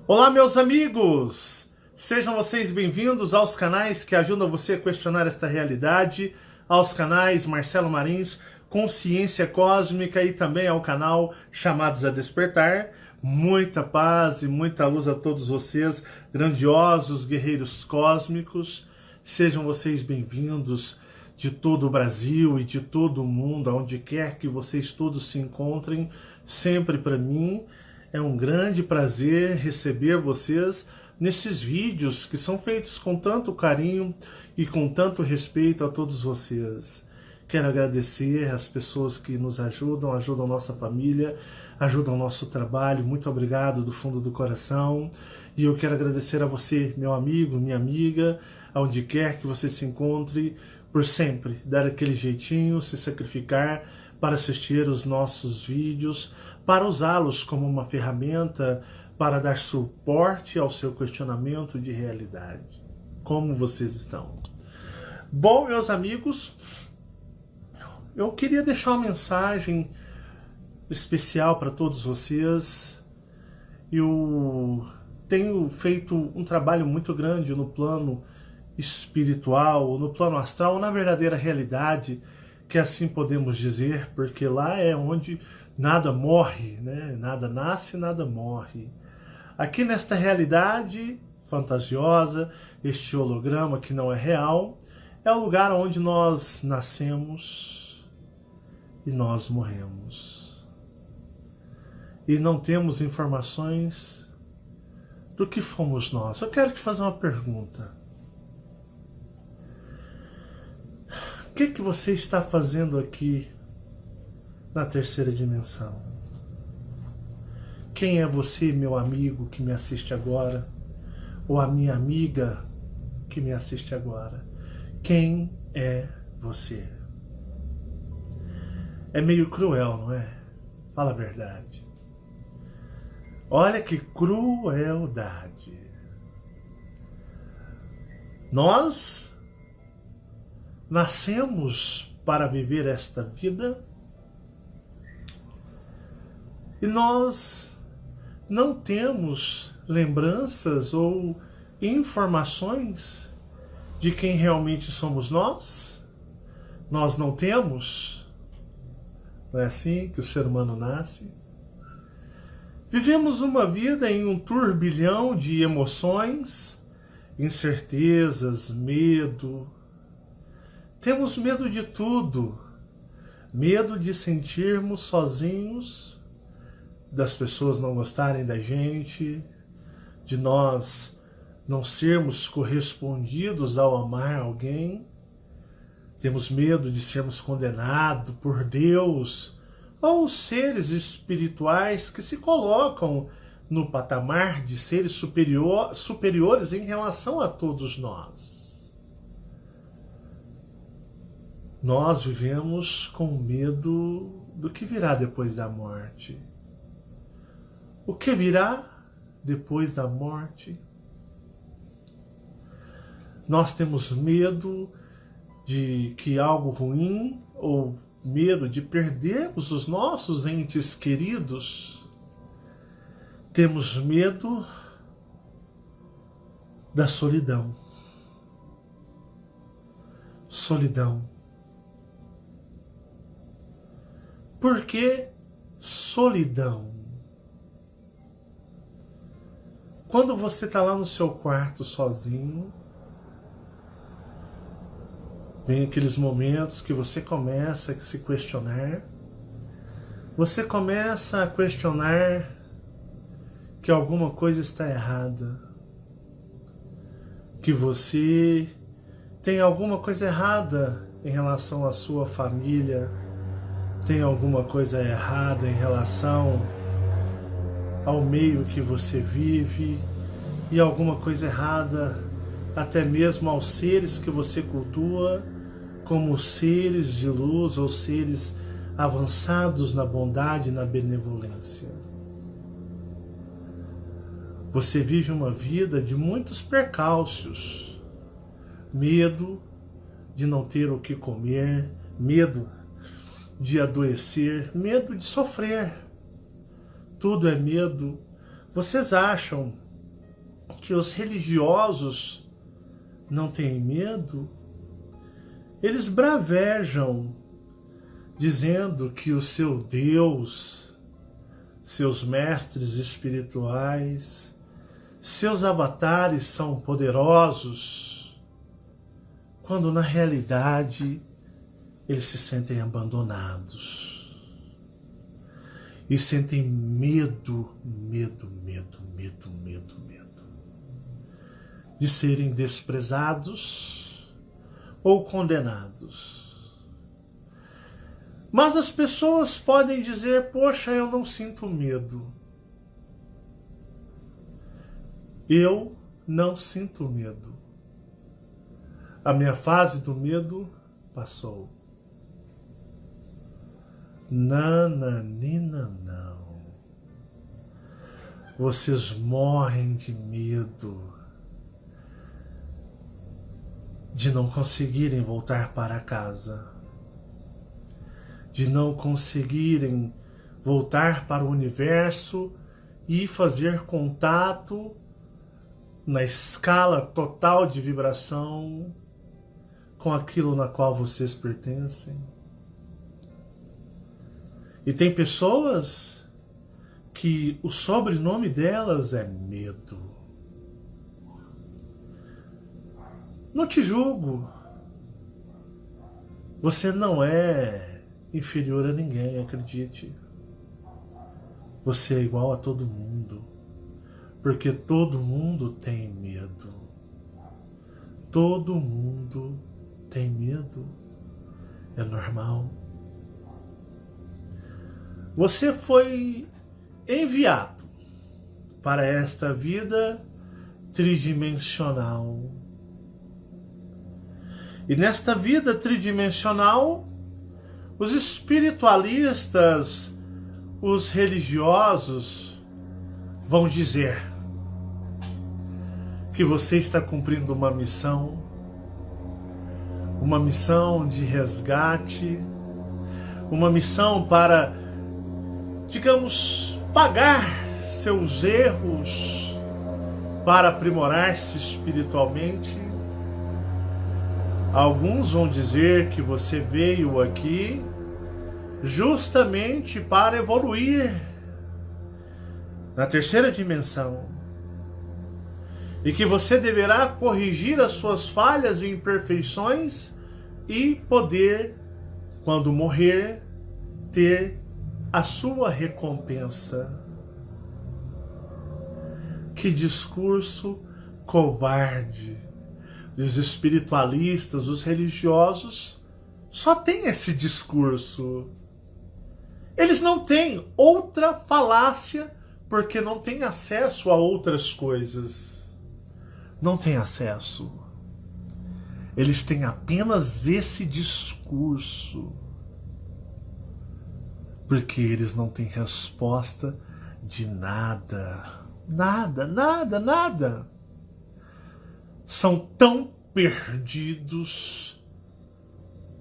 Olá, meus amigos! Sejam vocês bem-vindos aos canais que ajudam você a questionar esta realidade, aos canais Marcelo Marins, Consciência Cósmica e também ao canal Chamados a Despertar. Muita paz e muita luz a todos vocês, grandiosos guerreiros cósmicos. Sejam vocês bem-vindos de todo o Brasil e de todo o mundo, aonde quer que vocês todos se encontrem, sempre para mim. É um grande prazer receber vocês nesses vídeos que são feitos com tanto carinho e com tanto respeito a todos vocês. Quero agradecer às pessoas que nos ajudam nossa família, ajudam nosso trabalho. Muito obrigado do fundo do coração. E eu quero agradecer a você, meu amigo, minha amiga, aonde quer que você se encontre, por sempre dar aquele jeitinho, se sacrificar para assistir os nossos vídeos, para usá-los como uma ferramenta para dar suporte ao seu questionamento de realidade. Como vocês estão? Bom, meus amigos, eu queria deixar uma mensagem especial para todos vocês. Eu tenho feito um trabalho muito grande no plano espiritual, no plano astral, na verdadeira realidade, que assim podemos dizer, porque lá é onde nada morre, né? Nada nasce, nada morre. Aqui nesta realidade fantasiosa, este holograma que não é real, é o lugar onde nós nascemos e nós morremos. E não temos informações do que fomos nós. Eu quero te fazer uma pergunta. O que você está fazendo aqui na terceira dimensão? Quem é você, meu amigo, que me assiste agora? Ou a minha amiga que me assiste agora? Quem é você? É meio cruel, não é? Fala a verdade. Olha que crueldade. Nós nascemos para viver esta vida e nós não temos lembranças ou informações de quem realmente somos nós. Nós não temos. Não é assim que o ser humano nasce? Vivemos uma vida em um turbilhão de emoções, incertezas, medo. Temos medo de tudo, medo de sentirmos sozinhos, das pessoas não gostarem da gente, de nós não sermos correspondidos ao amar alguém. Temos medo de sermos condenados por Deus ou seres espirituais que se colocam no patamar de seres superiores em relação a todos nós. Nós vivemos com medo do que virá depois da morte. O que virá depois da morte? Nós temos medo de que algo ruim, ou medo de perdermos os nossos entes queridos. Temos medo da solidão. Solidão. Por que solidão? Quando você está lá no seu quarto sozinho, vem aqueles momentos que você começa a se questionar. Você começa a questionar que alguma coisa está errada. Que você tem alguma coisa errada em relação à sua família. Tem alguma coisa errada em relação ao meio que você vive e alguma coisa errada até mesmo aos seres que você cultua como seres de luz ou seres avançados na bondade e na benevolência. Você vive uma vida de muitos percalços, medo de não ter o que comer, medo de adoecer, medo de sofrer. Tudo é medo. Vocês acham que os religiosos não têm medo, eles bravejam, dizendo que o seu Deus, seus mestres espirituais, seus avatares são poderosos, quando na realidade eles se sentem abandonados e sentem medo de serem desprezados ou condenados. Mas as pessoas podem dizer: poxa, eu não sinto medo. Eu não sinto medo. A minha fase do medo passou. Nananina, não. Vocês morrem de medo de não conseguirem voltar para casa, de não conseguirem voltar para o universo e fazer contato na escala total de vibração com aquilo na qual vocês pertencem. E tem pessoas que o sobrenome delas é medo. Não te julgo. Você não é inferior a ninguém, acredite. Você é igual a todo mundo. Porque todo mundo tem medo. Todo mundo tem medo. É normal. Você foi enviado para esta vida tridimensional. E nesta vida tridimensional, os espiritualistas, os religiosos, vão dizer que você está cumprindo uma missão de resgate, uma missão para, digamos, pagar seus erros, para aprimorar-se espiritualmente. Alguns vão dizer que você veio aqui justamente para evoluir na terceira dimensão e que você deverá corrigir as suas falhas e imperfeições e poder, quando morrer, ter a sua recompensa. Que discurso covarde! Os espiritualistas, os religiosos, só têm esse discurso. Eles não têm outra falácia, porque não têm acesso a outras coisas. Não têm acesso. Eles têm apenas esse discurso. Porque eles não têm resposta de nada. Nada. São tão perdidos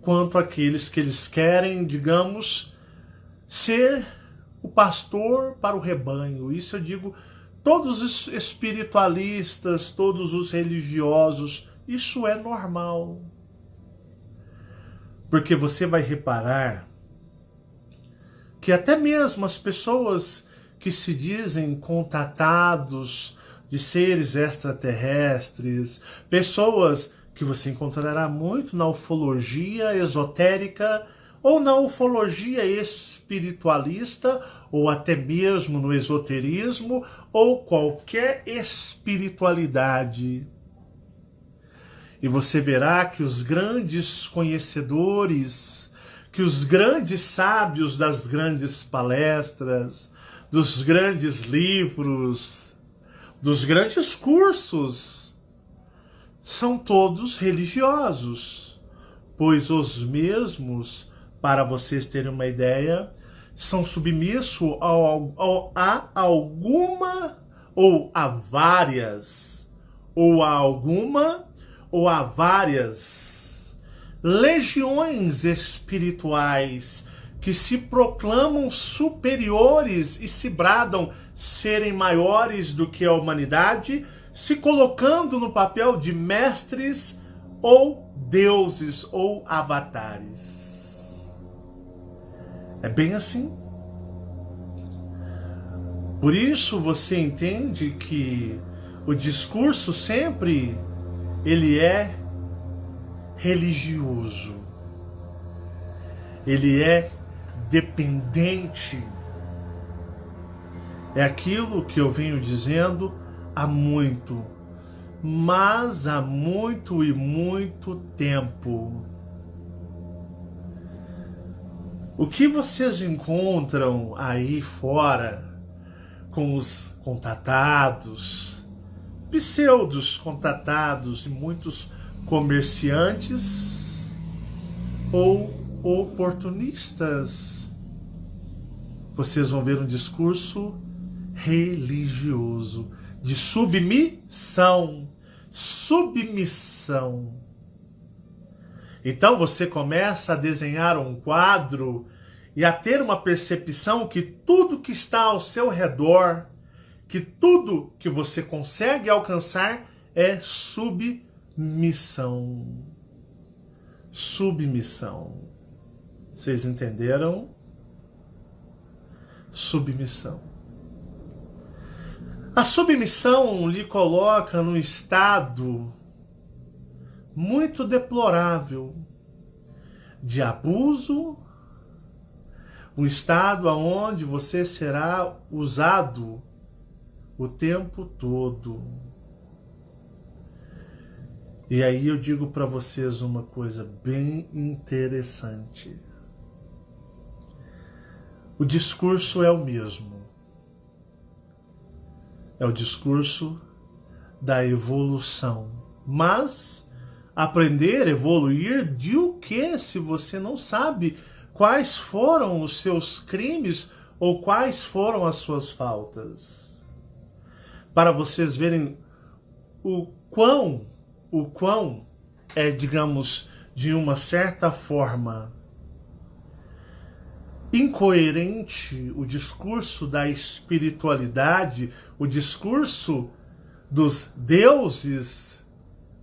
quanto aqueles que eles querem, digamos, ser o pastor para o rebanho. Isso eu digo, todos os espiritualistas, todos os religiosos, isso é normal. Porque você vai reparar que até mesmo as pessoas que se dizem contatados de seres extraterrestres, pessoas que você encontrará muito na ufologia esotérica ou na ufologia espiritualista, ou até mesmo no esoterismo, ou qualquer espiritualidade. E você verá que os grandes conhecedores, que os grandes sábios das grandes palestras, dos grandes livros, dos grandes cursos, são todos religiosos, pois os mesmos, para vocês terem uma ideia, são submissos a alguma, ou a várias, ou a várias legiões espirituais que se proclamam superiores e se bradam serem maiores do que a humanidade, se colocando no papel de mestres ou deuses ou avatares. É bem assim. Por isso você entende que o discurso sempre ele é religioso. Ele é dependente. É aquilo que eu venho dizendo há muito, mas há muito e muito tempo. O que vocês encontram aí fora com os contatados, pseudos contatados e muitos comerciantes ou oportunistas, vocês vão ver um discurso religioso, de submissão. Submissão. Então você começa a desenhar um quadro e a ter uma percepção que tudo que está ao seu redor, que tudo que você consegue alcançar é submissão. Submissão. Vocês entenderam? Submissão. A submissão lhe coloca num estado muito deplorável de abuso, um estado onde você será usado o tempo todo. E aí eu digo para vocês uma coisa bem interessante. O discurso é o mesmo. É o discurso da evolução. Mas aprender, evoluir de o que se você não sabe quais foram os seus crimes ou quais foram as suas faltas? Para vocês verem o quão é, digamos, de uma certa forma incoerente o discurso da espiritualidade, o discurso dos deuses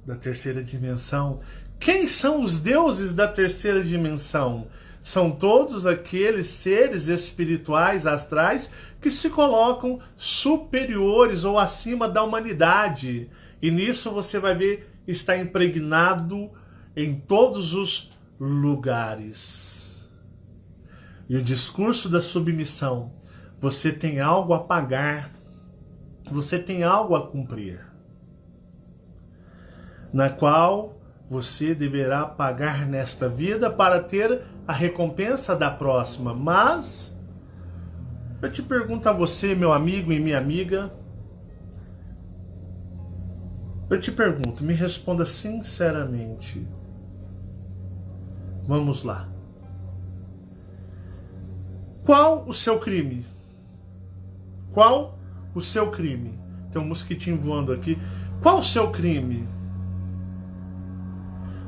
da terceira dimensão. Quem são os deuses da terceira dimensão? São todos aqueles seres espirituais, astrais, que se colocam superiores ou acima da humanidade. E nisso você vai ver, está impregnado em todos os lugares. E o discurso da submissão, você tem algo a pagar, você tem algo a cumprir, na qual você deverá pagar nesta vida para ter a recompensa da próxima. Mas eu te pergunto a você, meu amigo e minha amiga, eu te pergunto, me responda sinceramente. Vamos lá. Qual o seu crime? Qual o seu crime? Tem um mosquitinho voando aqui. Qual o seu crime?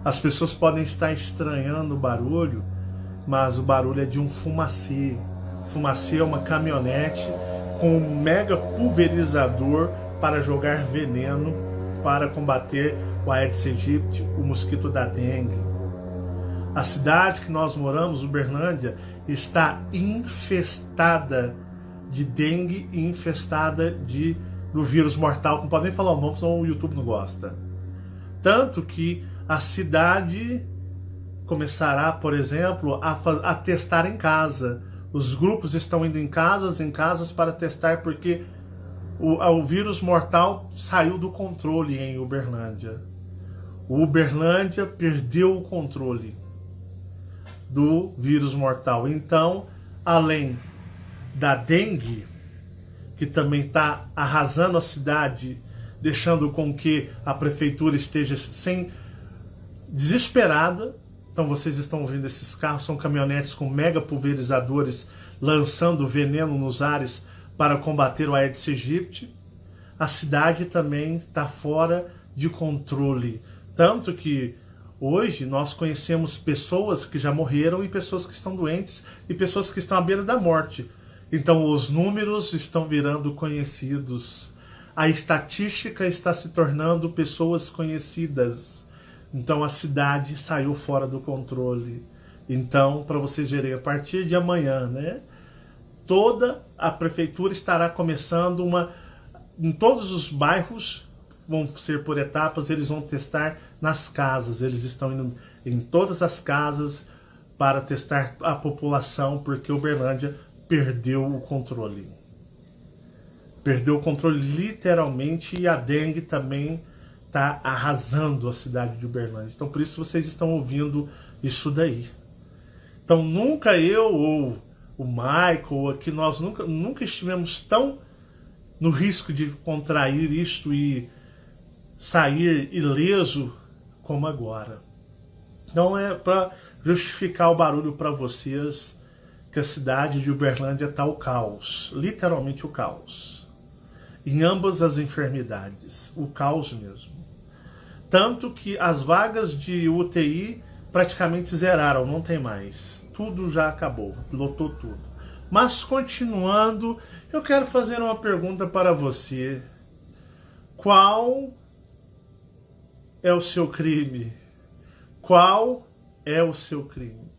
As pessoas podem estar estranhando o barulho, mas o barulho é de um fumacê. Fumacê é uma caminhonete com um mega pulverizador para jogar veneno para combater o Aedes aegypti, o mosquito da dengue. A cidade que nós moramos, Uberlândia, está infestada de dengue e infestada do vírus mortal, não podem falar o nome, senão o YouTube não gosta. Tanto que a cidade começará, por exemplo, a testar em casa. Os grupos estão indo em casas para testar, porque o vírus mortal saiu do controle em Uberlândia. O Uberlândia perdeu o controle do vírus mortal. Então, além da dengue, que também está arrasando a cidade, deixando com que a prefeitura esteja desesperada. Então vocês estão vendo esses carros, são caminhonetes com mega pulverizadores lançando veneno nos ares para combater o Aedes aegypti. A cidade também está fora de controle. Tanto que hoje nós conhecemos pessoas que já morreram e pessoas que estão doentes e pessoas que estão à beira da morte. Então os números estão virando conhecidos. a estatística está se tornando pessoas conhecidas. Então a cidade saiu fora do controle. Então, para vocês verem, a partir de amanhã, né, toda a prefeitura estará começando em todos os bairros, vão ser por etapas, eles vão testar nas casas. Eles estão indo em todas as casas para testar a população, porque Uberlândia perdeu o controle. Perdeu o controle literalmente, e a dengue também está arrasando a cidade de Uberlândia. Então por isso vocês estão ouvindo isso daí. Então nunca eu ou o Michael aqui, nós nunca estivemos tão no risco de contrair isto e sair ileso como agora. Então é para justificar o barulho para vocês que a cidade de Uberlândia está o caos, literalmente o caos. Em ambas as enfermidades, o caos mesmo. Tanto que as vagas de UTI praticamente zeraram, não tem mais. Tudo já acabou, lotou tudo. Mas continuando, eu quero fazer uma pergunta para você. Qual é o seu crime? Qual é o seu crime?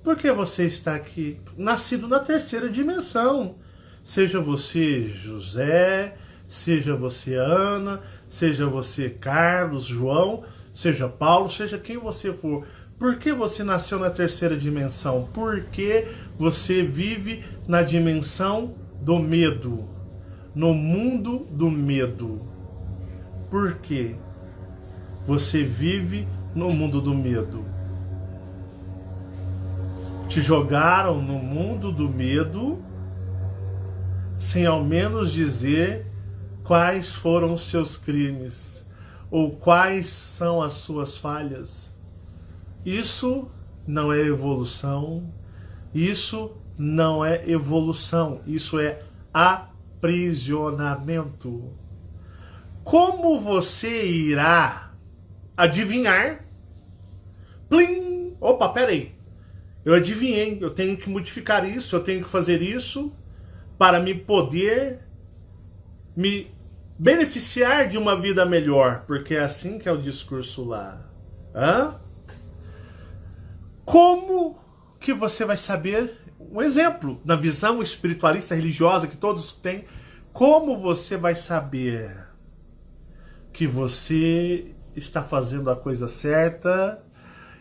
Por que você está aqui? Nascido na terceira dimensão. Seja você José, seja você Ana, seja você Carlos, João, seja Paulo, seja quem você for. Por que você nasceu na terceira dimensão? Porque você vive na dimensão do medo, no mundo do medo. Por quê? Você vive no mundo do medo. Te jogaram no mundo do medo sem ao menos dizer quais foram os seus crimes ou quais são as suas falhas. Isso não é evolução, isso não é evolução, isso é aprisionamento. Como você irá adivinhar? Plim! Opa, peraí. Eu adivinhei, eu tenho que modificar isso, eu tenho que fazer isso para me poder me beneficiar de uma vida melhor, porque é assim que é o discurso lá. Hã? Como que você vai saber? Um exemplo, na visão espiritualista religiosa que todos têm, como você vai saber que você está fazendo a coisa certa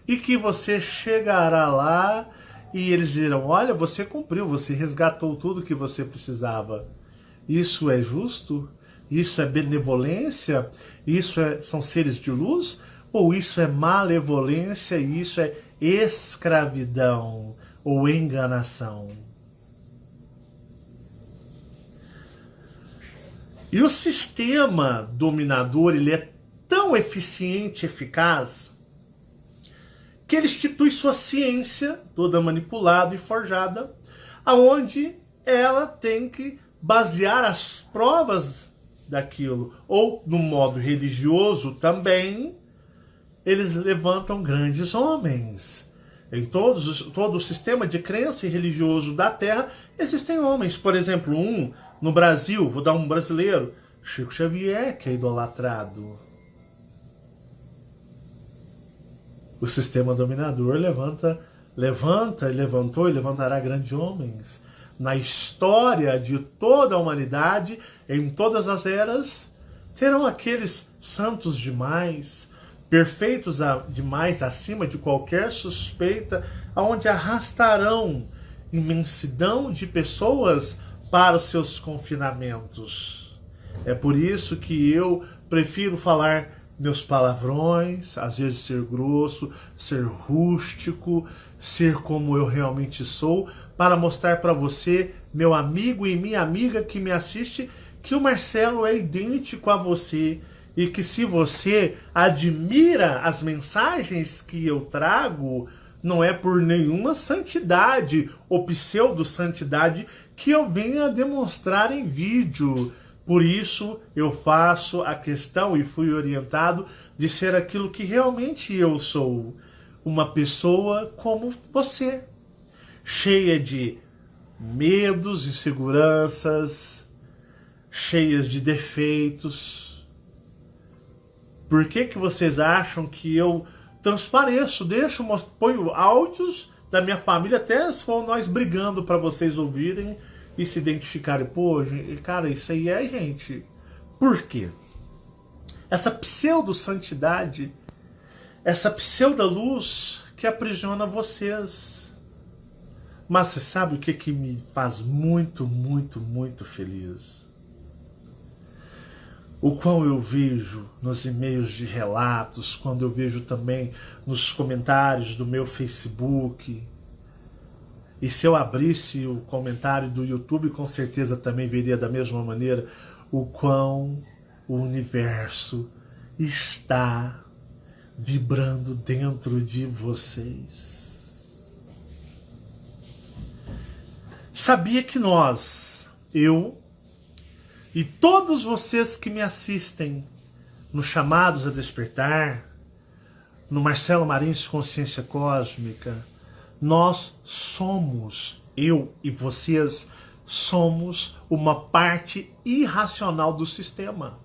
e que você chegará lá e eles dirão, olha, você cumpriu, você resgatou tudo que você precisava. Isso é justo? Isso é benevolência? Isso são seres de luz? Ou isso é malevolência e isso é escravidão ou enganação? E o sistema dominador, ele é tão eficiente e eficaz que ele institui sua ciência, toda manipulada e forjada, aonde ela tem que basear as provas daquilo. Ou no modo religioso também, eles levantam grandes homens. Em todo o sistema de crença e religioso da Terra, existem homens. Por exemplo, no Brasil, vou dar um brasileiro, Chico Xavier, que é idolatrado. O sistema dominador levantou e levantará grandes homens. Na história de toda a humanidade, em todas as eras, terão aqueles santos demais, perfeitos demais, acima de qualquer suspeita, aonde arrastarão imensidão de pessoas para os seus confinamentos. É por isso que eu prefiro falar meus palavrões, às vezes ser grosso, ser rústico, ser como eu realmente sou, para mostrar para você, meu amigo e minha amiga que me assiste, que o Marcelo é idêntico a você e que se você admira as mensagens que eu trago, não é por nenhuma santidade ou pseudo-santidade que eu venha demonstrar em vídeo. Por isso eu faço a questão e fui orientado de ser aquilo que realmente eu sou. Uma pessoa como você, cheia de medos, inseguranças, cheias de defeitos. Por que que vocês acham que eu transpareço, ponho áudios da minha família, até se for nós brigando para vocês ouvirem e se identificarem? Pô, cara, isso aí é gente. Por quê? Essa pseudo-santidade, essa pseudo-luz que aprisiona vocês. Mas você sabe o que me faz muito, muito, muito feliz? O qual eu vejo nos e-mails de relatos, quando eu vejo também nos comentários do meu Facebook. E se eu abrisse o comentário do YouTube, com certeza também veria da mesma maneira o quão o universo está vibrando dentro de vocês. Sabia que eu e todos vocês que me assistem no Chamados a Despertar, no Marcelo Marins Consciência Cósmica, nós somos, eu e vocês, somos uma parte irracional do sistema.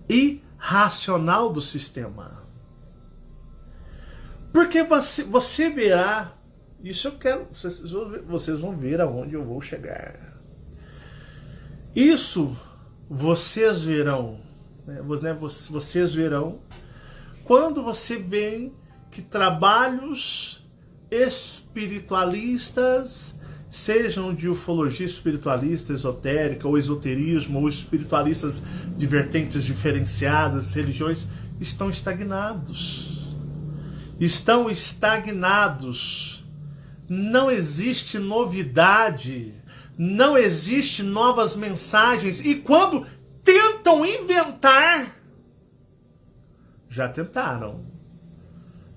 Irracional do sistema. Porque você verá, isso eu quero, vocês vão ver aonde eu vou chegar. Isso vocês verão, né? Vocês verão quando você vê que trabalhos espiritualistas, sejam de ufologia espiritualista, esotérica, ou esoterismo, ou espiritualistas de vertentes diferenciadas, religiões, estão estagnados. Estão estagnados. Não existe novidade. Não existe novas mensagens. E quando tentam inventar, já tentaram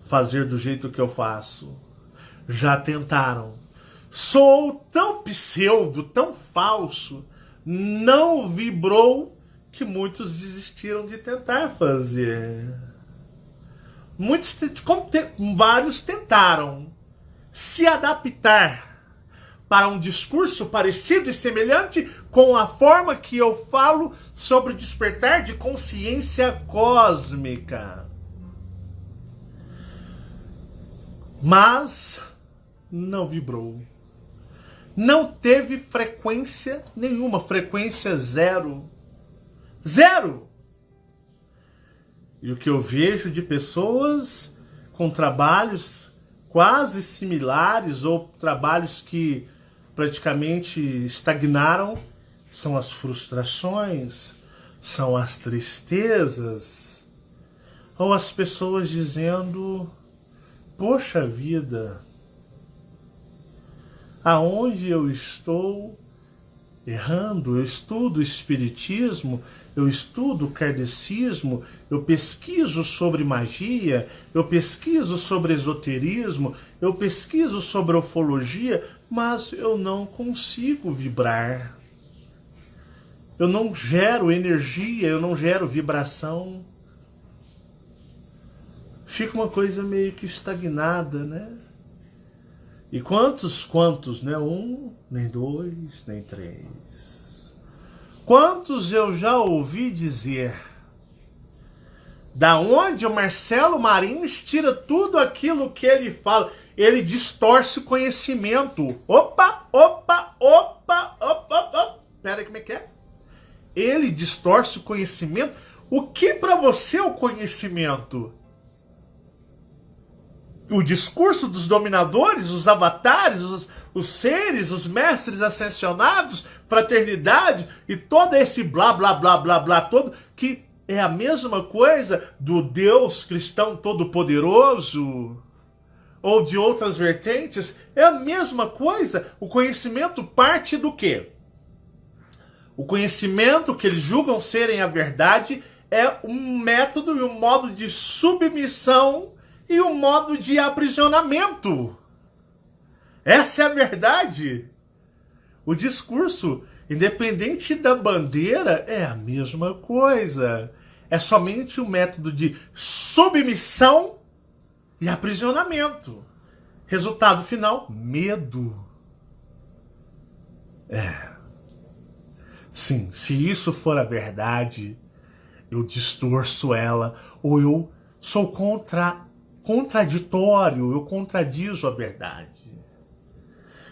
fazer do jeito que eu faço. Já tentaram. Sou tão pseudo, tão falso, não vibrou, que muitos desistiram de tentar fazer. Vários tentaram se adaptar para um discurso parecido e semelhante com a forma que eu falo sobre o despertar de consciência cósmica. Mas não vibrou. Não teve frequência nenhuma, frequência zero. Zero! E o que eu vejo de pessoas com trabalhos quase similares ou trabalhos que praticamente estagnaram são as frustrações, são as tristezas, ou as pessoas dizendo: poxa vida, aonde eu estou errando? Eu estudo espiritismo, eu estudo kardecismo, eu pesquiso sobre magia, eu pesquiso sobre esoterismo, eu pesquiso sobre ufologia, mas eu não consigo vibrar. Eu não gero energia, eu não gero vibração. Fica uma coisa meio que estagnada, né? E quantos, né? Um, nem dois, nem três. Quantos eu já ouvi dizer? Da onde o Marcelo Marins tira tudo aquilo que ele fala? Ele distorce o conhecimento. Opa! Pera aí, como é que é? Ele distorce o conhecimento. O que para você é o conhecimento? O discurso dos dominadores, os avatares, os seres, os mestres ascensionados, fraternidade e todo esse blá, blá, blá, blá, blá todo, que é a mesma coisa do Deus cristão todo-poderoso ou de outras vertentes, é a mesma coisa. O conhecimento parte do quê? O conhecimento que eles julgam serem a verdade é um método e um modo de submissão e um modo de aprisionamento. Essa é a verdade. O discurso, independente da bandeira, é a mesma coisa. É somente um método de submissão e aprisionamento. Resultado final, medo. Sim, se isso for a verdade, eu distorço ela, ou eu sou contraditório, eu contradizo a verdade.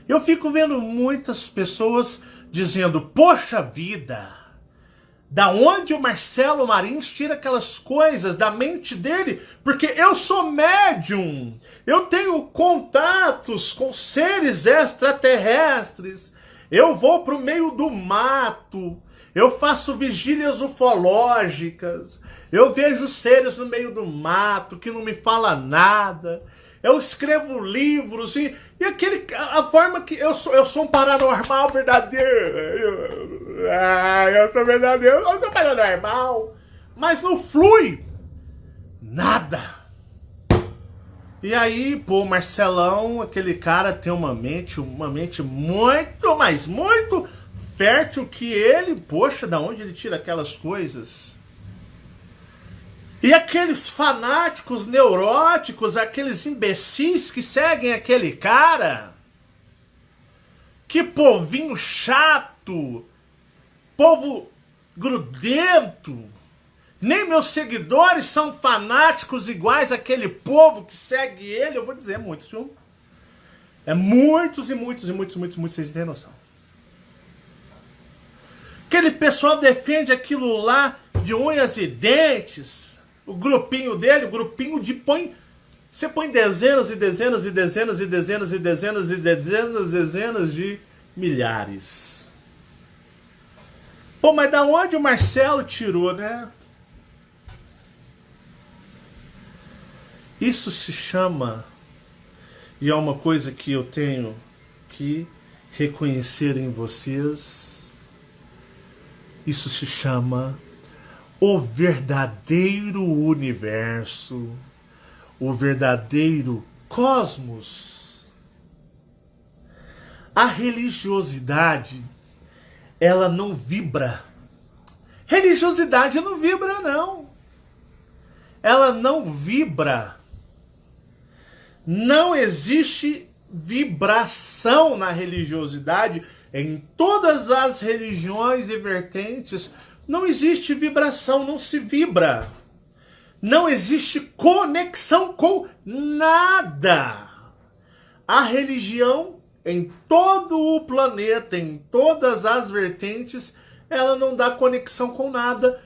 Eu fico vendo muitas pessoas dizendo, poxa vida, da onde o Marcelo Marins tira aquelas coisas da mente dele? Porque eu sou médium, eu tenho contatos com seres extraterrestres, eu vou para o meio do mato, eu faço vigílias ufológicas, eu vejo seres no meio do mato que não me fala nada. Eu escrevo livros a forma que eu sou um paranormal verdadeiro. Eu sou verdadeiro, eu sou paranormal. Mas não flui nada. E aí, pô, Marcelão, aquele cara tem uma mente muito, mas muito fértil que ele, poxa, da onde ele tira aquelas coisas? E aqueles fanáticos neuróticos, aqueles imbecis que seguem aquele cara, que povinho chato, povo grudento, nem meus seguidores são fanáticos iguais àquele povo que segue ele, eu vou dizer muitos, viu? É muitos, vocês não têm noção. Aquele pessoal defende aquilo lá de unhas e dentes. O grupinho dele, o grupinho de você põe dezenas e dezenas e dezenas e dezenas e dezenas e dezenas de milhares. Pô, mas da onde o Marcelo tirou, né? Isso se chama, e é uma coisa que eu tenho que reconhecer em vocês, isso se chama o verdadeiro universo, o verdadeiro cosmos. A religiosidade, ela não vibra. Religiosidade não vibra, não. Ela não vibra. Não existe vibração na religiosidade. Em todas as religiões e vertentes, não existe vibração, não se vibra. Não existe conexão com nada. A religião, em todo o planeta, em todas as vertentes, ela não dá conexão com nada.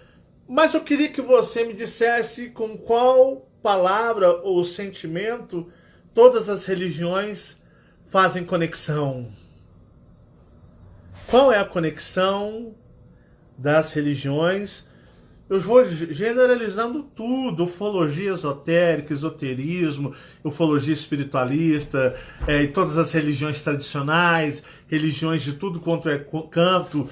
Mas eu queria que você me dissesse com qual palavra ou sentimento todas as religiões fazem conexão. Qual é a conexão das religiões? Eu vou generalizando tudo, ufologia esotérica, esoterismo, ufologia espiritualista, e todas as religiões tradicionais, religiões de tudo quanto é canto,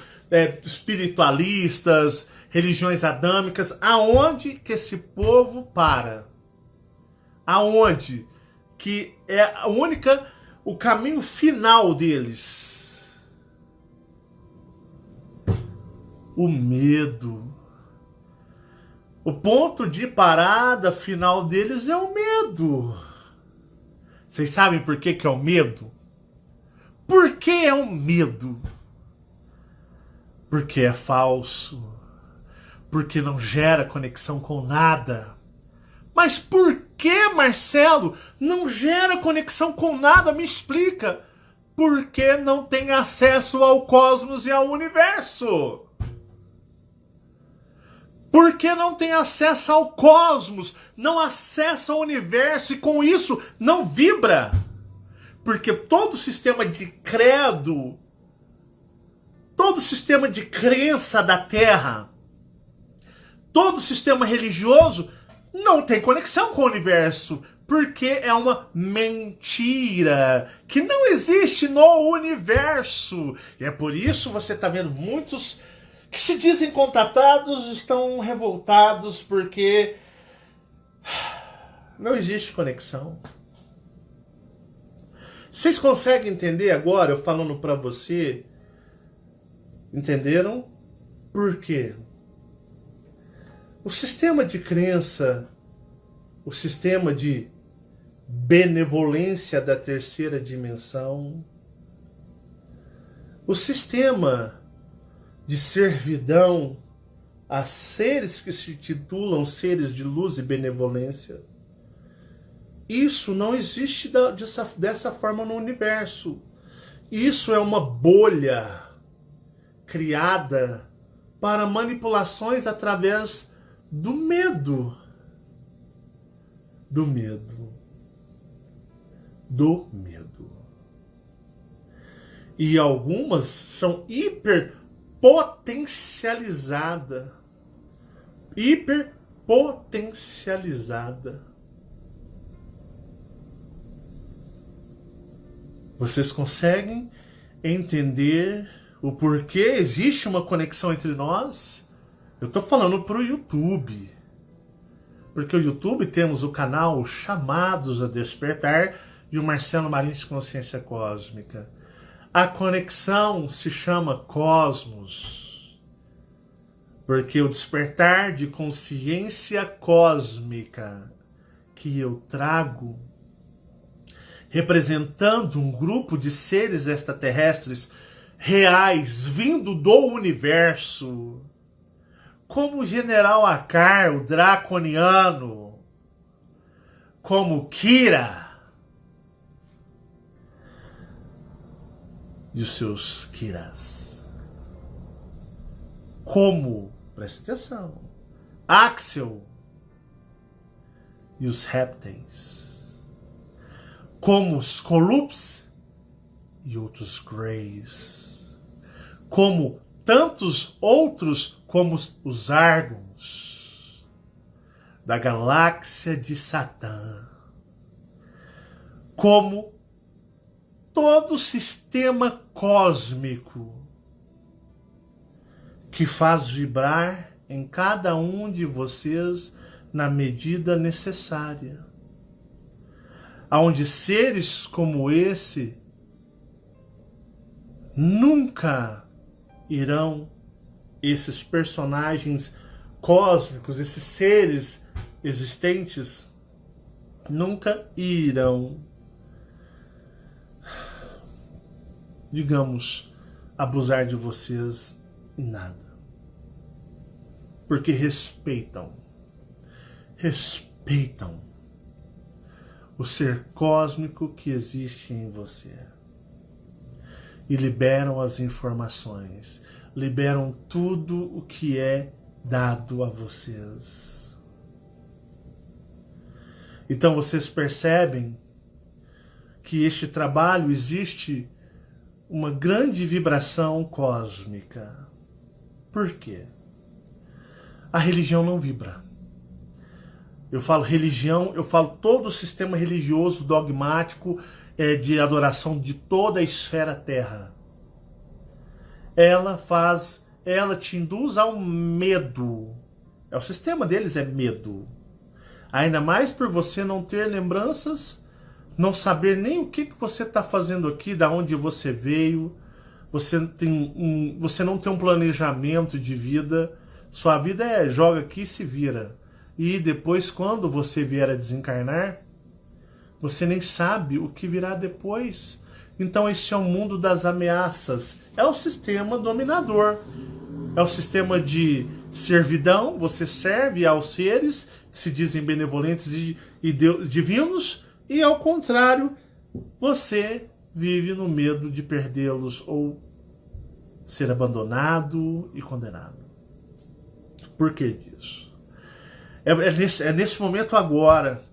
espiritualistas, religiões adâmicas. Aonde que esse povo para? Aonde que é o caminho final deles? O medo. O ponto de parada final deles é o medo. Vocês sabem por que é o medo? Por que é o medo? Porque é falso. Porque não gera conexão com nada. Mas por que, Marcelo, não gera conexão com nada? Me explica. Porque não tem acesso ao cosmos e ao universo. Porque não tem acesso ao cosmos, não acessa o universo e com isso não vibra. Porque todo sistema de credo, todo sistema de crença da Terra, todo sistema religioso não tem conexão com o universo. Porque é uma mentira que não existe no universo. E é por isso você está vendo muitos que se dizem contatados estão revoltados porque não existe conexão. Vocês conseguem entender agora, eu falando para você? Entenderam? Por quê? O sistema de crença, o sistema de benevolência da terceira dimensão, o sistema de servidão a seres que se titulam seres de luz e benevolência. Isso não existe dessa forma no universo. Isso é uma bolha criada para manipulações através do medo. Do medo. Do medo. E algumas são hiperpotencializadas. Hiperpotencializada. Vocês conseguem entender o porquê existe uma conexão entre nós? Eu estou falando para o YouTube. Porque o YouTube temos o canal Chamados a Despertar e o Marcelo Marins Consciência Cósmica. A conexão se chama Cosmos. Porque o despertar de consciência cósmica que eu trago, representando um grupo de seres extraterrestres reais, vindo do universo, como o General Akar, o Draconiano, como Kira e os seus Kiras. Como, preste atenção, Axel e os répteis, como os Colups e outros Greys, como tantos outros como os Argons, da galáxia de Satã, como todo o sistema cósmico que faz vibrar em cada um de vocês na medida necessária. Onde seres como esse nunca irão, esses personagens cósmicos, esses seres existentes, nunca irão, digamos, abusar de vocês em nada. Porque respeitam o ser cósmico que existe em você. E liberam as informações, liberam tudo o que é dado a vocês. Então vocês percebem que este trabalho existe uma grande vibração cósmica. Por quê? A religião não vibra. Eu falo religião, eu falo todo o sistema religioso dogmático de adoração de toda a esfera Terra. Ela te induz ao medo. O sistema deles é medo. Ainda mais por você não ter lembranças, não saber nem o que você está fazendo aqui, da onde você veio. Você não tem um planejamento de vida. Sua vida é joga aqui e se vira. E depois, quando você vier a desencarnar, você nem sabe o que virá depois. Então este é o mundo das ameaças. É o sistema dominador. É o sistema de servidão. Você serve aos seres que se dizem benevolentes e divinos. E ao contrário, você vive no medo de perdê-los ou ser abandonado e condenado. Por que disso? É nesse momento agora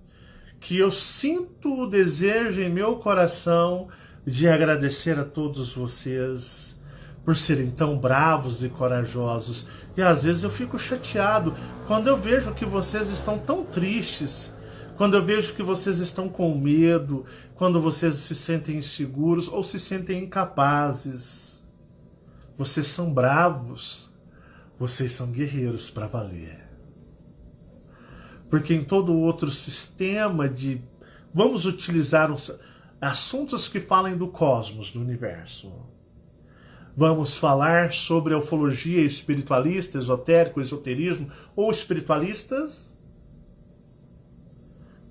que eu sinto o desejo em meu coração de agradecer a todos vocês por serem tão bravos e corajosos. E às vezes eu fico chateado quando eu vejo que vocês estão tão tristes, quando eu vejo que vocês estão com medo, quando vocês se sentem inseguros ou se sentem incapazes. Vocês são bravos, vocês são guerreiros para valer. Porque em todo outro sistema vamos utilizar assuntos que falem do cosmos, do universo. Vamos falar sobre a ufologia espiritualista, esotérico, esoterismo ou espiritualistas.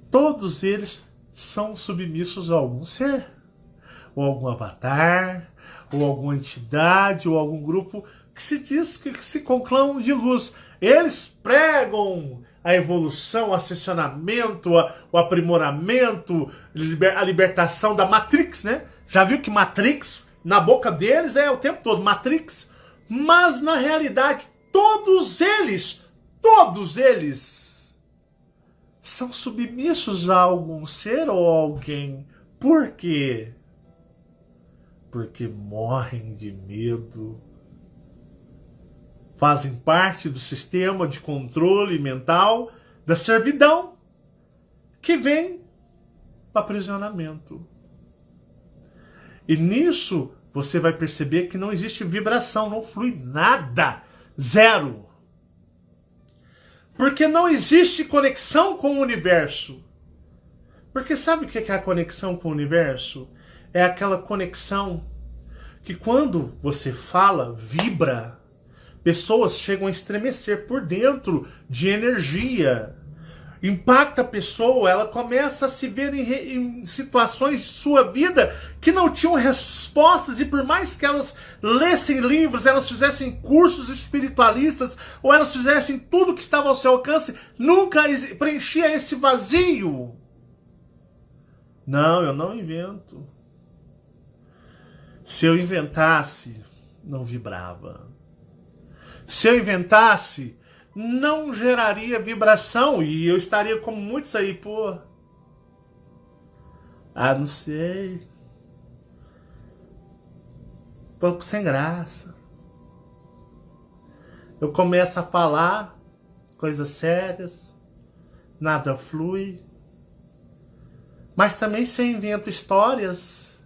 Todos eles são submissos a algum ser, ou algum avatar, ou alguma entidade, ou algum grupo que se diz que se conclamam de luz. Eles pregam a evolução, o ascensionamento, o aprimoramento, a libertação da Matrix, né? Já viu que Matrix, na boca deles, é o tempo todo Matrix? Mas, na realidade, todos eles são submissos a algum ser ou alguém. Por quê? Porque morrem de medo. Fazem parte do sistema de controle mental da servidão que vem do aprisionamento. E nisso você vai perceber que não existe vibração, não flui nada, zero. Porque não existe conexão com o universo. Porque sabe o que é a conexão com o universo? É aquela conexão que quando você fala, vibra. Pessoas chegam a estremecer por dentro de energia. Impacta a pessoa, ela começa a se ver em situações de sua vida que não tinham respostas, e por mais que elas lessem livros, elas fizessem cursos espiritualistas, ou elas fizessem tudo que estava ao seu alcance, nunca preenchia esse vazio. Não, eu não invento. Se eu inventasse, não vibrava. Se eu inventasse, não geraria vibração, e eu estaria como muitos aí, pô. Ah, não sei. Tô sem graça. Eu começo a falar coisas sérias, nada flui. Mas também se eu invento histórias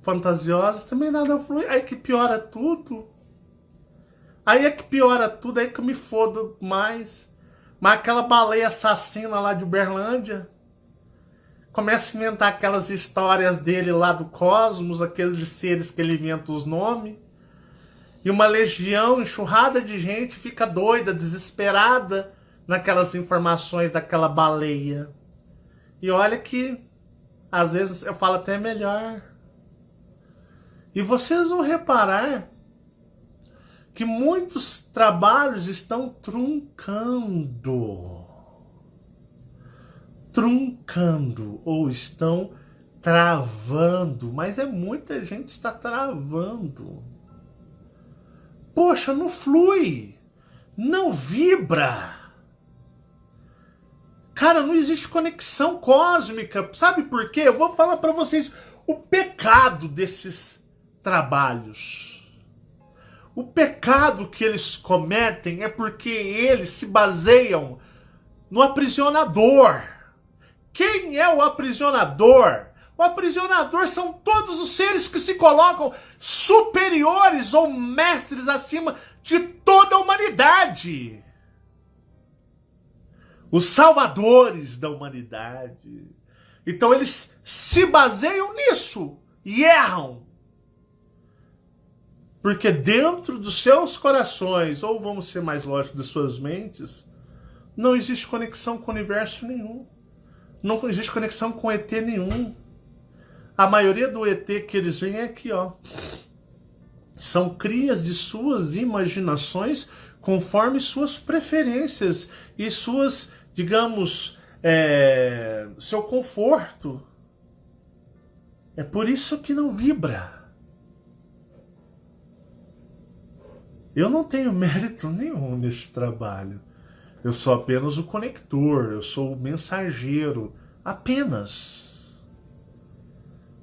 fantasiosas, também nada flui. Aí que piora tudo. Aí é que piora tudo, aí que eu me fodo mais. Mas aquela baleia assassina lá de Uberlândia começa a inventar aquelas histórias dele lá do cosmos, aqueles seres que ele inventa os nomes. E uma legião enxurrada de gente fica doida, desesperada naquelas informações daquela baleia. E olha que, às vezes, eu falo até melhor. E vocês vão reparar que muitos trabalhos estão truncando, ou estão travando, mas muita gente está travando. Poxa, não flui, não vibra. Cara, não existe conexão cósmica. Sabe por quê? Eu vou falar para vocês o pecado desses trabalhos. O pecado que eles cometem é porque eles se baseiam no aprisionador. Quem é o aprisionador? O aprisionador são todos os seres que se colocam superiores ou mestres acima de toda a humanidade. Os salvadores da humanidade. Então eles se baseiam nisso e erram. Porque dentro dos seus corações, ou vamos ser mais lógicos, de suas mentes, não existe conexão com o universo nenhum. Não existe conexão com ET nenhum. A maioria do ET que eles veem é aqui, ó. São crias de suas imaginações conforme suas preferências e suas, digamos, seu conforto. É por isso que não vibra. Eu não tenho mérito nenhum nesse trabalho. Eu sou apenas o conector, eu sou o mensageiro, apenas.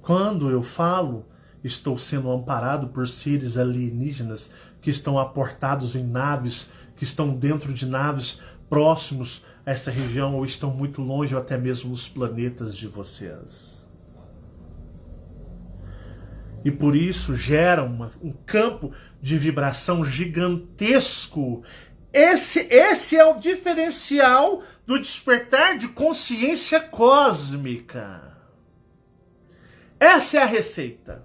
Quando eu falo, estou sendo amparado por seres alienígenas que estão aportados em naves, que estão dentro de naves próximos a essa região, ou estão muito longe, ou até mesmo os planetas de vocês. E por isso gera um campo de vibração gigantesco. Esse é o diferencial do despertar de consciência cósmica. Essa é a receita.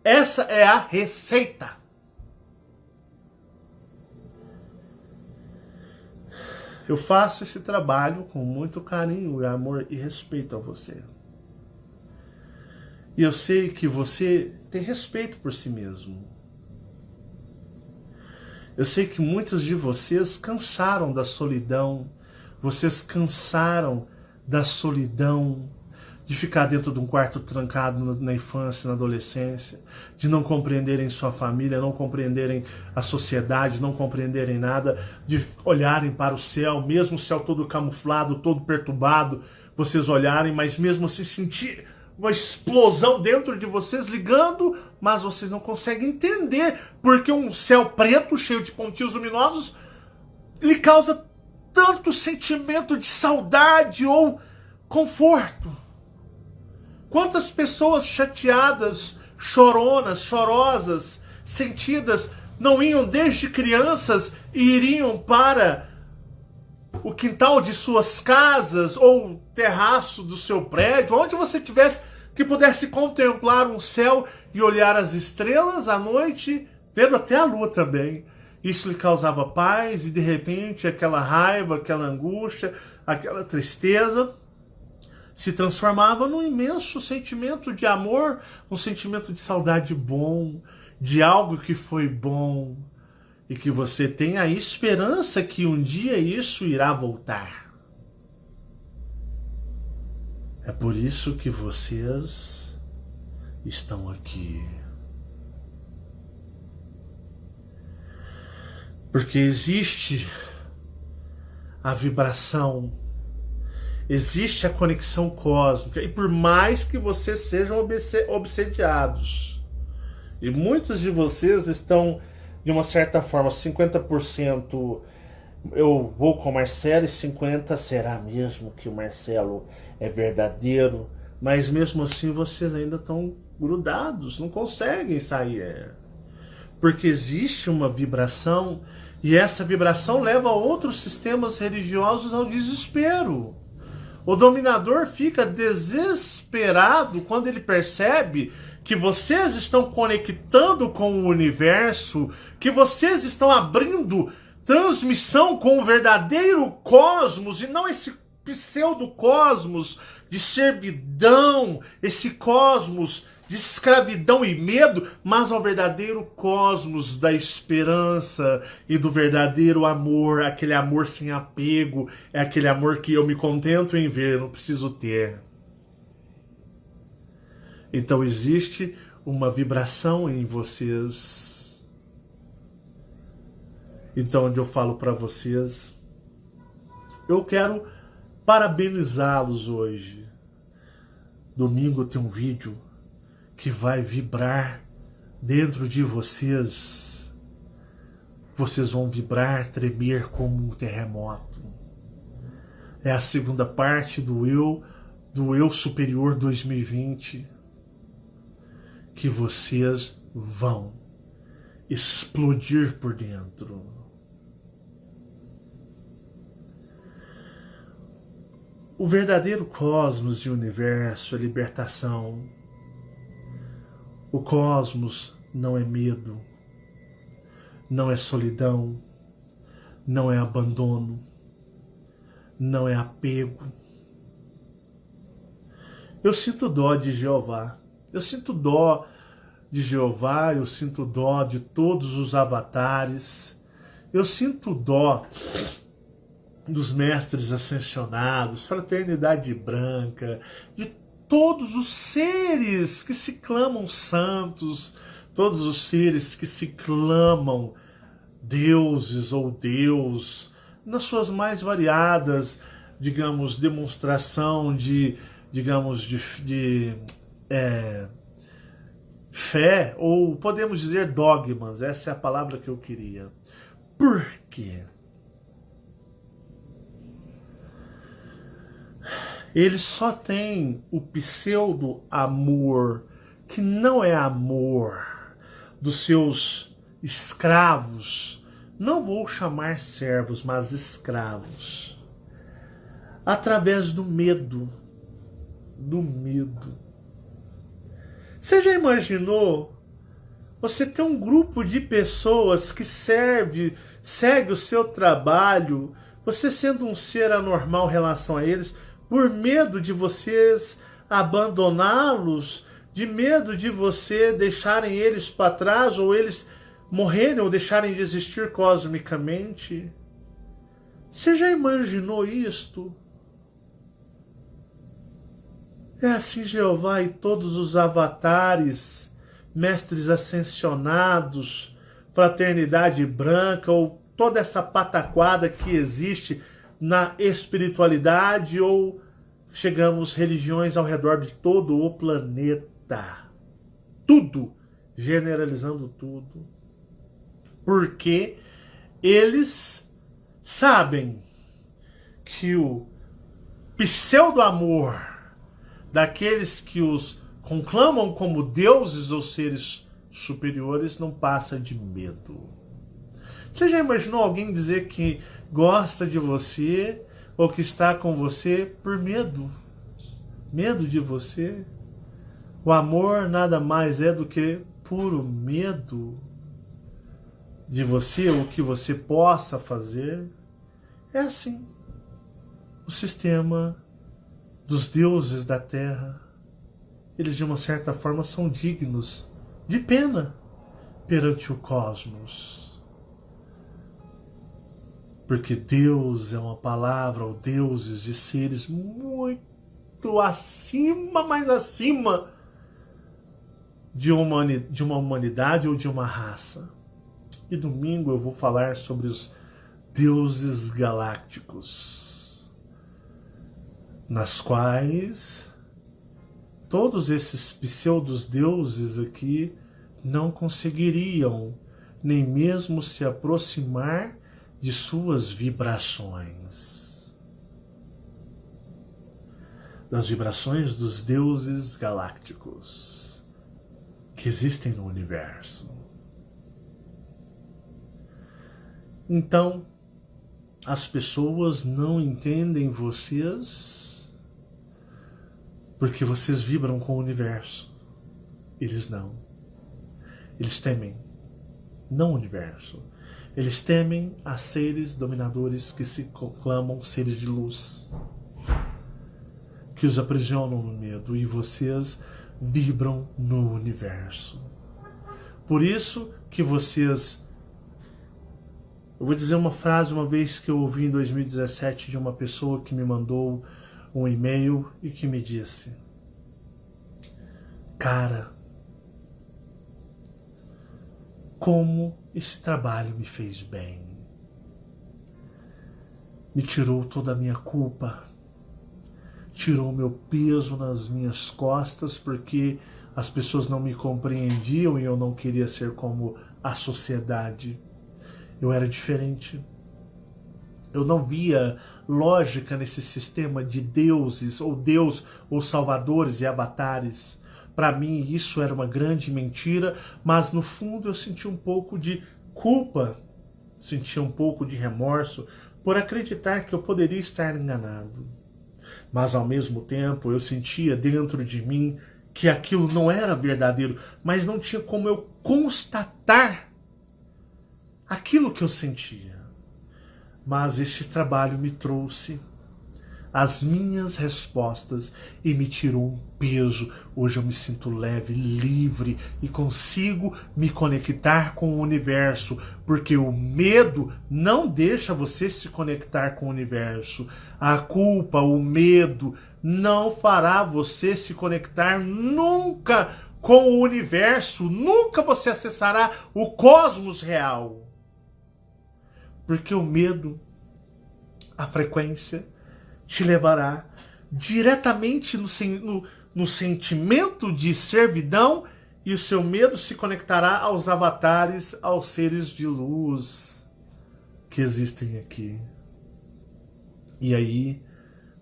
Essa é a receita. Eu faço esse trabalho com muito carinho, amor e respeito a você. E eu sei que você tem respeito por si mesmo. Eu sei que muitos de vocês cansaram da solidão, vocês cansaram da solidão, de ficar dentro de um quarto trancado na infância, na adolescência, de não compreenderem sua família, não compreenderem a sociedade, não compreenderem nada, de olharem para o céu, mesmo o céu todo camuflado, todo perturbado, vocês olharem, mas mesmo assim sentir uma explosão dentro de vocês ligando, mas vocês não conseguem entender, porque um céu preto, cheio de pontinhos luminosos, lhe causa tanto sentimento de saudade ou conforto. Quantas pessoas chateadas, choronas, chorosas, sentidas, não iam desde crianças e iriam para o quintal de suas casas ou o terraço do seu prédio, onde você tivesse que pudesse contemplar um céu e olhar as estrelas à noite, vendo até a lua também. Isso lhe causava paz e de repente aquela raiva, aquela angústia, aquela tristeza se transformava num imenso sentimento de amor, um sentimento de saudade bom, de algo que foi bom, e que você tem a esperança que um dia isso irá voltar. É por isso que vocês estão aqui. Porque existe a vibração, existe a conexão cósmica, e por mais que vocês sejam obsediados, e muitos de vocês estão, de uma certa forma, 50% eu vou com o Marcelo e 50% será mesmo que o Marcelo é verdadeiro, mas mesmo assim vocês ainda estão grudados, não conseguem sair, porque existe uma vibração, e essa vibração leva outros sistemas religiosos ao desespero. O dominador fica desesperado quando ele percebe que vocês estão conectando com o universo, que vocês estão abrindo transmissão com o verdadeiro cosmos e não esse pseudo-cosmos de servidão, esse cosmos de escravidão e medo, mas ao verdadeiro cosmos da esperança e do verdadeiro amor, aquele amor sem apego, é aquele amor que eu me contento em ver, não preciso ter. Então existe uma vibração em vocês. Então, onde eu falo para vocês, eu quero parabenizá-los hoje. Domingo tem um vídeo que vai vibrar dentro de vocês. Vocês vão vibrar, tremer como um terremoto. É a segunda parte do Eu Superior 2020, que vocês vão explodir por dentro. O verdadeiro cosmos e universo é libertação. O cosmos não é medo, não é solidão, não é abandono, não é apego. Eu sinto dó de Jeová, eu sinto dó de Jeová, eu sinto dó de todos os avatares, eu sinto dó dos mestres ascensionados, fraternidade branca, de todos os seres que se clamam santos, todos os seres que se clamam deuses ou Deus, nas suas mais variadas, digamos, demonstração de fé, ou podemos dizer dogmas, essa é a palavra que eu queria. Por quê? Eles só têm o pseudo-amor, que não é amor, dos seus escravos. Não vou chamar servos, mas escravos. Através do medo. Do medo. Você já imaginou você ter um grupo de pessoas que segue o seu trabalho, você sendo um ser anormal em relação a eles, por medo de vocês abandoná-los, de medo de você deixarem eles para trás, ou eles morrerem ou deixarem de existir cosmicamente. Você já imaginou isto? É assim Jeová e todos os avatares, mestres ascensionados, fraternidade branca ou toda essa pataquada que existe na espiritualidade, ou chegamos religiões ao redor de todo o planeta. Tudo, generalizando tudo. Porque eles sabem que o pseudo-amor daqueles que os conclamam como deuses ou seres superiores não passa de medo. Você já imaginou alguém dizer que gosta de você ou que está com você por medo? Medo de você? O amor nada mais é do que puro medo de você, ou que você possa fazer. É assim. O sistema dos deuses da terra, eles de uma certa forma são dignos de pena perante o cosmos. Porque Deus é uma palavra, ou deuses de seres muito acima, mais acima de uma humanidade ou de uma raça. E domingo eu vou falar sobre os deuses galácticos, nas quais todos esses pseudos-deuses aqui não conseguiriam nem mesmo se aproximar de suas vibrações. Das vibrações dos deuses galácticos que existem no universo. Então, as pessoas não entendem vocês porque vocês vibram com o universo. Eles não. Eles temem, não o universo. Eles temem a seres dominadores que se proclamam seres de luz, que os aprisionam no medo, e vocês vibram no universo. Por isso que vocês... Eu vou dizer uma frase uma vez que eu ouvi em 2017 de uma pessoa que me mandou um e-mail e que me disse: cara, como esse trabalho me fez bem. Me tirou toda a minha culpa, tirou meu peso nas minhas costas, porque as pessoas não me compreendiam e eu não queria ser como a sociedade. Eu era diferente. Eu não via lógica nesse sistema de deuses, ou Deus, ou salvadores e avatares. Para mim isso era uma grande mentira, mas no fundo eu sentia um pouco de culpa, sentia um pouco de remorso por acreditar que eu poderia estar enganado. Mas ao mesmo tempo eu sentia dentro de mim que aquilo não era verdadeiro, mas não tinha como eu constatar aquilo que eu sentia. Mas esse trabalho me trouxe as minhas respostas e me tirou um peso. Hoje eu me sinto leve, livre e consigo me conectar com o universo, porque o medo não deixa você se conectar com o universo. A culpa, o medo não fará você se conectar nunca com o universo. Nunca você acessará o cosmos real. Porque o medo, a frequência, te levará diretamente no sentimento de servidão, e o seu medo se conectará aos avatares, aos seres de luz que existem aqui. E aí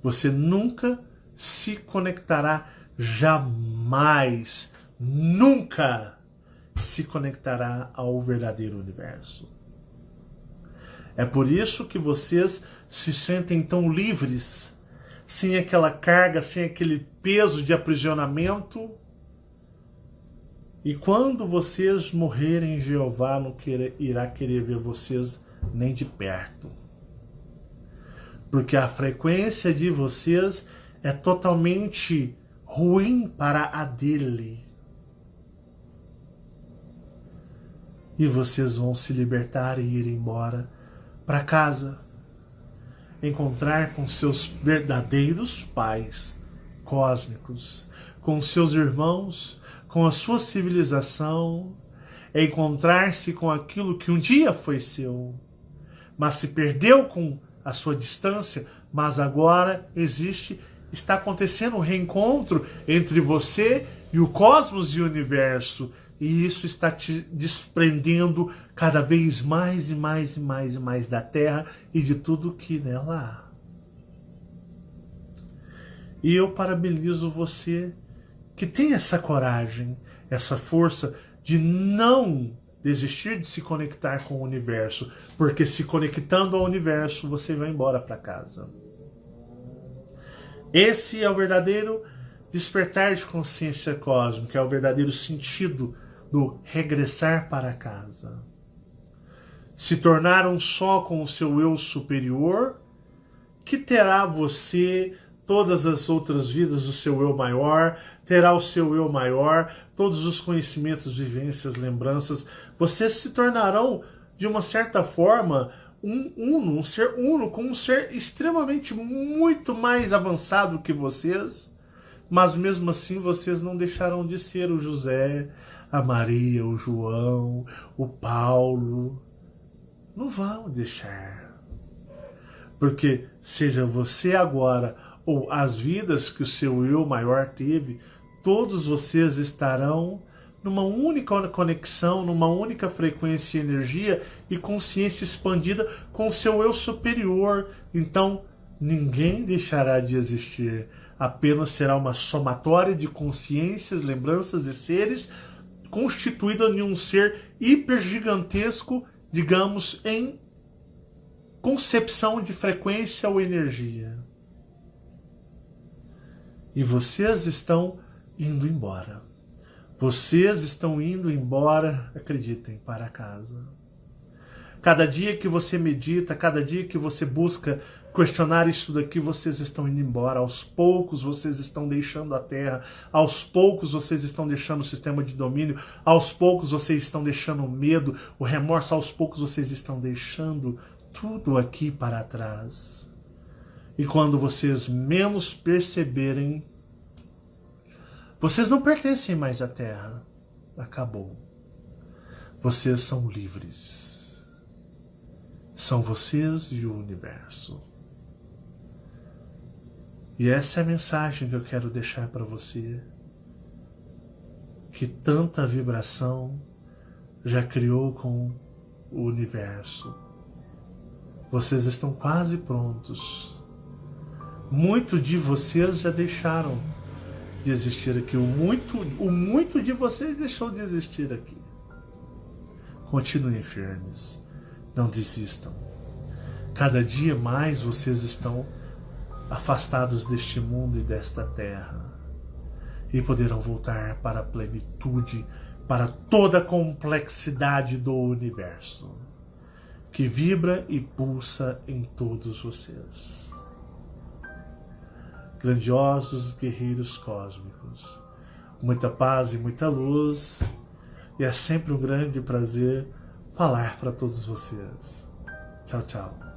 você nunca se conectará, jamais, nunca se conectará ao verdadeiro universo. É por isso que vocês se sentem tão livres, sem aquela carga, sem aquele peso de aprisionamento. E quando vocês morrerem, Jeová não irá querer ver vocês nem de perto. Porque a frequência de vocês é totalmente ruim para a dele. E vocês vão se libertar e ir embora para casa. Encontrar com seus verdadeiros pais cósmicos, com seus irmãos, com a sua civilização, encontrar-se com aquilo que um dia foi seu, mas se perdeu com a sua distância, mas agora está acontecendo um reencontro entre você e o cosmos e o universo, e isso está te desprendendo cada vez mais e mais e mais e mais da Terra e de tudo que nela há. E eu parabenizo você que tem essa coragem, essa força de não desistir de se conectar com o universo, porque se conectando ao universo, você vai embora para casa. Esse é o verdadeiro despertar de consciência cósmica, é o verdadeiro sentido do regressar para casa. Se tornar um só com o seu eu superior, que terá você todas as outras vidas do seu eu maior, terá o seu eu maior, todos os conhecimentos, vivências, lembranças. Vocês se tornarão, de uma certa forma, um ser uno, com um ser extremamente muito mais avançado que vocês, mas mesmo assim vocês não deixarão de ser o José, a Maria, o João, o Paulo. Não vão deixar. Porque seja você agora ou as vidas que o seu eu maior teve, todos vocês estarão numa única conexão, numa única frequência e energia e consciência expandida com o seu eu superior. Então, ninguém deixará de existir. Apenas será uma somatória de consciências, lembranças e seres constituída em um ser hipergigantesco, digamos, em concepção de frequência ou energia. E vocês estão indo embora. Vocês estão indo embora, acreditem, para casa. Cada dia que você medita, cada dia que você busca questionar isso daqui, vocês estão indo embora. Aos poucos vocês estão deixando a Terra. Aos poucos vocês estão deixando o sistema de domínio. Aos poucos vocês estão deixando o medo, o remorso. Aos poucos vocês estão deixando tudo aqui para trás. E quando vocês menos perceberem, vocês não pertencem mais à Terra. Acabou. Vocês são livres. São vocês e o universo. E essa é a mensagem que eu quero deixar para você. Que tanta vibração já criou com o universo. Vocês estão quase prontos. Muito de vocês já deixaram de existir aqui. O muito de vocês deixou de existir aqui. Continuem firmes. Não desistam. Cada dia mais vocês estão afastados deste mundo e desta terra. E poderão voltar para a plenitude, para toda a complexidade do universo, que vibra e pulsa em todos vocês. Grandiosos guerreiros cósmicos, muita paz e muita luz, e é sempre um grande prazer falar para todos vocês. Tchau, tchau.